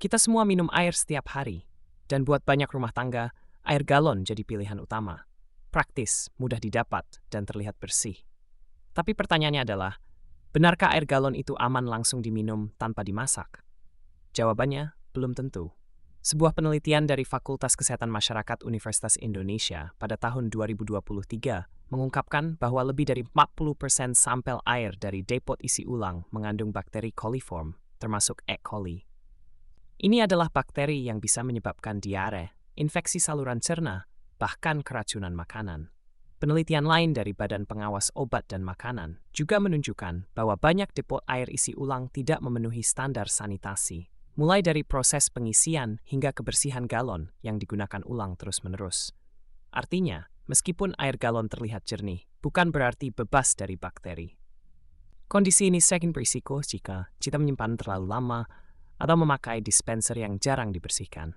Kita semua minum air setiap hari, dan buat banyak rumah tangga, air galon jadi pilihan utama. Praktis, mudah didapat, dan terlihat bersih. Tapi pertanyaannya adalah, benarkah air galon itu aman langsung diminum tanpa dimasak? Jawabannya, belum tentu. Sebuah penelitian dari Fakultas Kesehatan Masyarakat Universitas Indonesia pada tahun 2023 mengungkapkan bahwa lebih dari 40% sampel air dari depot isi ulang mengandung bakteri coliform, termasuk E. coli. Ini adalah bakteri yang bisa menyebabkan diare, infeksi saluran cerna, bahkan keracunan makanan. Penelitian lain dari Badan Pengawas Obat dan Makanan juga menunjukkan bahwa banyak depot air isi ulang tidak memenuhi standar sanitasi, mulai dari proses pengisian hingga kebersihan galon yang digunakan ulang terus-menerus. Artinya, meskipun air galon terlihat jernih, bukan berarti bebas dari bakteri. Kondisi ini semakin berisiko jika kita menyimpan terlalu lama atau memakai dispenser yang jarang dibersihkan.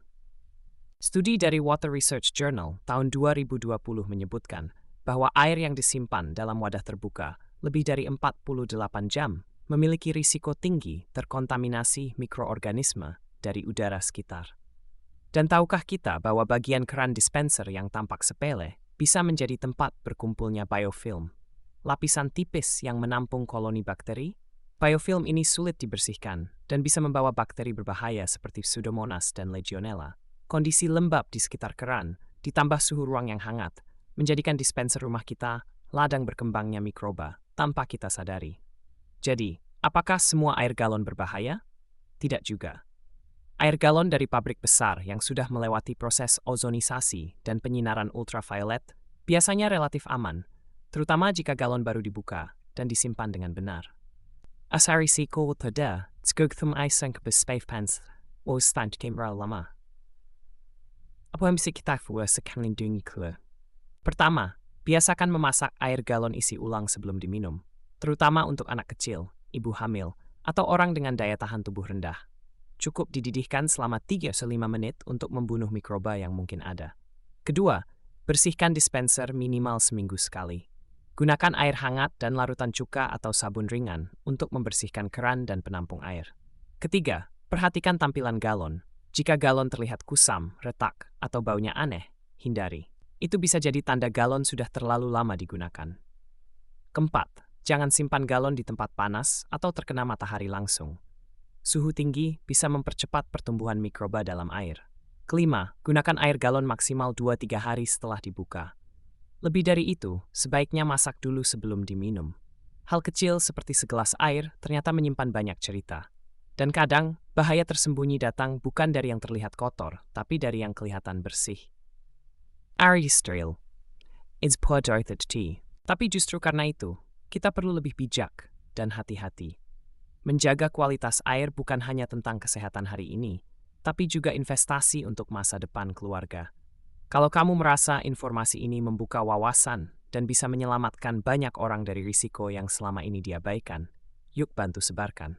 Studi dari Water Research Journal tahun 2020 menyebutkan bahwa air yang disimpan dalam wadah terbuka lebih dari 48 jam memiliki risiko tinggi terkontaminasi mikroorganisme dari udara sekitar. Dan tahukah kita bahwa bagian keran dispenser yang tampak sepele bisa menjadi tempat berkumpulnya biofilm, lapisan tipis yang menampung koloni bakteri? Biofilm ini sulit dibersihkan dan bisa membawa bakteri berbahaya seperti Pseudomonas dan Legionella. Kondisi lembab di sekitar keran, ditambah suhu ruang yang hangat, menjadikan dispenser rumah kita ladang berkembangnya mikroba tanpa kita sadari. Jadi, apakah semua air galon berbahaya? Tidak juga. Air galon dari pabrik besar yang sudah melewati proses ozonisasi dan penyinaran ultraviolet biasanya relatif aman, terutama jika galon baru dibuka dan disimpan dengan benar. Asari risiko tada, skugthum aisang kebespavpans, o stand kamera lama. Apa yang bisa kita lakukan sekarang lindungi keluar? Pertama, biasakan memasak air galon isi ulang sebelum diminum, terutama untuk anak kecil, ibu hamil, atau orang dengan daya tahan tubuh rendah. Cukup dididihkan selama 3-5 menit untuk membunuh mikroba yang mungkin ada. Kedua, bersihkan dispenser minimal seminggu sekali. Gunakan air hangat dan larutan cuka atau sabun ringan untuk membersihkan keran dan penampung air. Ketiga, perhatikan tampilan galon. Jika galon terlihat kusam, retak, atau baunya aneh, hindari. Itu bisa jadi tanda galon sudah terlalu lama digunakan. Keempat, jangan simpan galon di tempat panas atau terkena matahari langsung. Suhu tinggi bisa mempercepat pertumbuhan mikroba dalam air. Kelima, gunakan air galon maksimal 2-3 hari setelah dibuka. Lebih dari itu, sebaiknya masak dulu sebelum diminum. Hal kecil seperti segelas air ternyata menyimpan banyak cerita. Dan kadang, bahaya tersembunyi datang bukan dari yang terlihat kotor, tapi dari yang kelihatan bersih. Aristotle is poor tea. Tapi justru karena itu, kita perlu lebih bijak dan hati-hati. Menjaga kualitas air bukan hanya tentang kesehatan hari ini, tapi juga investasi untuk masa depan keluarga. Kalau kamu merasa informasi ini membuka wawasan dan bisa menyelamatkan banyak orang dari risiko yang selama ini diabaikan, yuk bantu sebarkan.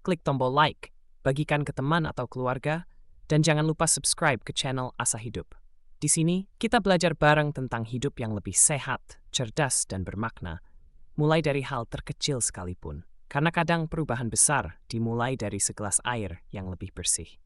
Klik tombol like, bagikan ke teman atau keluarga, dan jangan lupa subscribe ke channel Asa Hidup. Di sini, kita belajar bareng tentang hidup yang lebih sehat, cerdas, dan bermakna, mulai dari hal terkecil sekalipun. Karena kadang perubahan besar dimulai dari segelas air yang lebih bersih.